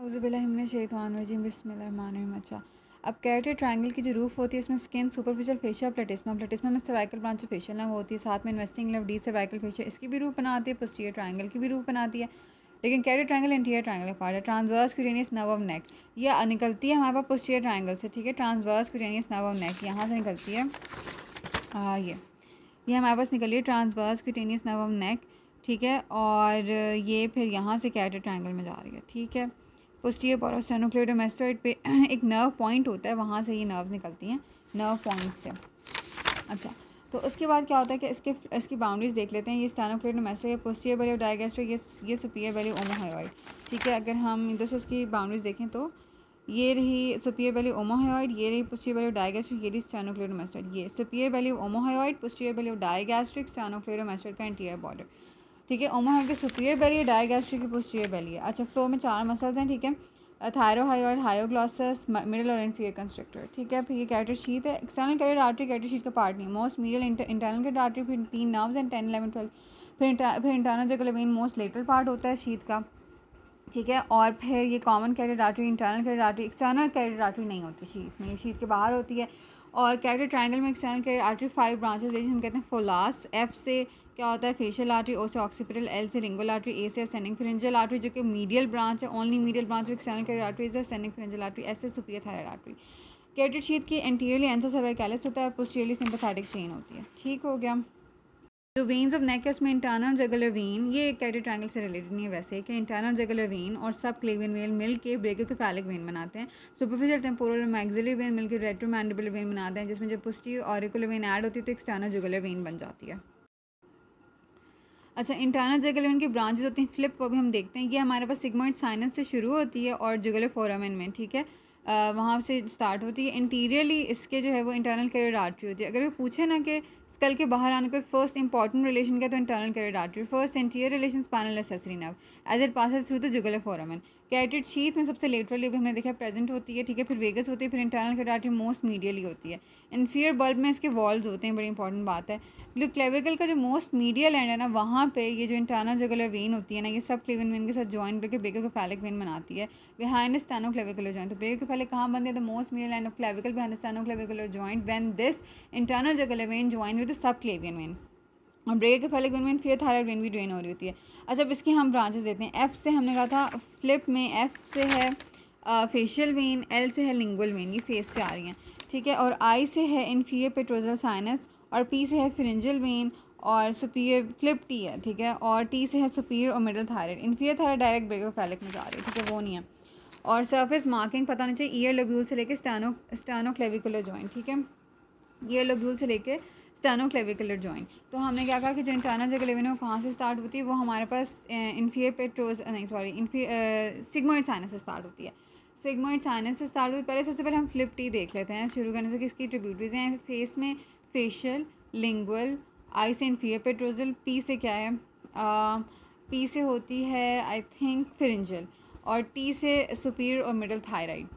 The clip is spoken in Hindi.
औज़ुबिल्लाहिमिनश्शैतानिर्रजीम बिस्मिल्लाहिर्रहमानिर्रहीम। अच्छा, अब कैरेटेड ट्रायंगल की जो रूफ होती है इसमें स्किन सुपरफिशियल फेशिया प्लेटिस्मा में सर्वाइकल ब्रांच फेशियल ना वो होती है, साथ में इन्वेस्टिंग लेव डी सर्वाइकल फेशिया इसकी भी रूफ बनाती है, पोस्टीरियर ट्रायंगल की भी रूफ बनाती है। लेकिन कैरेटेड ट्रायंगल इंटीरियर ट्रायंगल का पार्ट है। Transverse cutaneous nerve of neck ये निकलती है हमारे पास पोस्टीरियर ट्रायंगल से, ठीक है। Transverse cutaneous nerve of neck यहाँ से निकलती है, ये हमारे पास निकली है transverse cutaneous nerve of neck, ठीक है। और ये फिर यहाँ से कैरेटेड ट्रायंगल में जा रही है, ठीक है। पोस्टीरियर पोरोस्टेनोक्लेविडोमास्टोइड पे एक नर्व पॉइंट होता है, वहाँ से ये नर्व निकलती हैं, नर्व पॉइंट से। अच्छा, तो उसके बाद क्या होता है कि इसकी बाउंड्रीज देख लेते हैं। ये स्टेनोक्लेविडोमास्टोइड या पोस्टीरियर बेली ऑफ डायगैस्ट्रिक, ये सुपीरियर बेली ओमोहायोइड, ठीक है। अगर हम इधर से इसकी बाउंड्रीज देखें तो ये रही सुपीरियर बेली ओमोहायोइड, ये रही पोस्टीरियर बेली ऑफ डायगैस्ट्रिक, ये रही स्टेनोक्लेविडोमास्टोइड। ये superior belly omohyoid, posterior belly of digastric, sternocleidomastoid का इंटीरियर बॉर्डर, ठीक है। ओमोहायोइड की सुपीरियर बेली है, डायगैस्ट्रिक की पोस्टीरियर बेली है। अच्छा, फ्लो में 4 मसल्स हैं, ठीक है। थायरोहायोइड, हायोग्लॉसस, मिडल और इंफीरियर कंस्ट्रक्टर, ठीक है। फिर ये कैरेटेड शीथ है। External carotid artery carotid sheath का पार्ट नहीं, most medial internal carotid artery, फिर 3 नर्व्स एंड 10, 11, 12, फिर internal jugular vein most lateral part होता है शीथ का, ठीक है। और फिर ये common carotid artery, internal carotid artery, external carotid artery नहीं होती शीथ में, ये शीथ के बाहर होती है। और कैरेटेड ट्रायंगल में एक्सटर्नल कैरेटेड आर्टरी 5 ब्रांचेस है, हम कहते हैं फोलास। एफ से क्या होता है फेशियल आर्टरी, ओ से ऑक्सीपिटल, एल से लिंगुअल आर्टरी, ए से असेंडिंग फेरेंजियल आर्टरी जो कि मीडियल ब्रांच है, only medial branch external carotid artery is ascending pharyngeal artery, S से superior thyroid artery. Carotid sheath की एंटीरियरली एंसा सर्वाइकैलिस होता है और पोस्टीरियरली सिंपैथेटिक चेन होती है, ठीक हो गया। जो वेन्स ऑफ नेक है उसमें इंटरनल जगुलर वेन, ये कैरेटेड ट्रायंगल से रिलेटेड नहीं है वैसे, कि इंटरनल जगुलर वेन और सब क्लेवियन वेन मिल के ब्रेकियोकेफालिक वेन बनाते हैं। सुपरफिशियल टेम्पोरल और मैक्सिलरी वेन मिल के रेट्रोमैंडिबुलर वेन बनाते हैं, जिसमें जब पोस्टीरियर ऑरिकुलर वेन ऐड होती है तो एक्सटर्नल जुगुलर वेन बन जाती है। अच्छा, इंटरनल जगुलर वेन की ब्रांचेस होती हैं फ्लिप, वो भी हम देखते हैं। ये हमारे पास सिग्मोइड साइनस से शुरू होती है और जुगुलर फोरामेन में, ठीक है, वहाँ से स्टार्ट होती है। इंटीरियरली इसके जो है वो इंटरनल कैरेटेड आर्टरी होती है। अगर पूछे ना कि स्कल के बाहर आने का फर्स्ट इंपॉर्टेंट रिलेशन क्या, तो internal carotid artery, first anterior relation spinal accessory nerve as it passes through the jugular foramen. Carotid sheath में सबसे लेटरली भी हमने देखा प्रेजेंट होती है, ठीक है। फिर वेगस होती है, फिर internal carotid artery most medially होती है। इन्फीरियर बल्ब में इसके वॉल्स होते हैं, बड़ी इंपॉर्टेंट बात है। जो क्लेविकल का जो मोस्ट मीडियल एंड है ना, वहाँ पे ये जो इंटरनल जुगुलर वेन होती है ना, ये सब क्लेवियन वेन के साथ ज्वाइन करके ब्रेकियोकेफालिक वेन बनाती है बिहाइंड स्टेनोक्लेविकुलर जॉइंट। तो ब्रेकियोकेफालिक कहाँ बनती है, the most medial end of clavicle behind the sternoclavicular joint when this internal jugular vein join with the subclavian when. और ब्रेकियोकेफालिक वेन में फिर थायराइड वेन भी ड्रेन हो रही होती है। अच्छा, अब इसकी हम ब्रांचेस देते हैं। एफ से हमने कहा था फ्लिप में, एफ से है फेशियल वेन, एल से है लिंगुअल वेन, ये फेस से आ रही हैं, ठीक है। और आई से है इन्फीरियर पेट्रोजल साइनस, और पी से है फेरेंजियल वेन, और सुपीरियर फ्लिप टी है, ठीक है। और टी से है सुपीरियर और middle thyroid. Inferior thyroid direct brachiocephalic में जा रही है, ठीक है, वो नहीं है। और सरफेस मार्किंग पता नहीं चाहिए, ईयर लोब्यूल से लेके स्टेनोक्लेविकुलर जॉइंट, ठीक है, ईयर लोब्यूल से लेके स्टेनोक्लेविकुलर जॉइंट। तो हमने क्या कहा कि जो इंटरनल जगुलर वेन है वो कहाँ से स्टार्ट होती है, वो हमारे पास इन्फीरियर पेट्रोज नहीं सॉरी सिग्मोइड साइनस से स्टार्ट होती है। सिग्मोइड साइनस से स्टार्ट हुई। पहले सबसे पहले हम फ्लिप टी देख लेते हैं शुरू करने से कि इसकी ट्रिब्यूटरीज हैं। फेस में फेशियल, लिंगुअल, आई से इन्फीरियर पेट्रोजल, पी से क्या है, पी से होती है आई थिंक फेरेंजियल, और टी से सुपीरियर और मिडल थायराइड,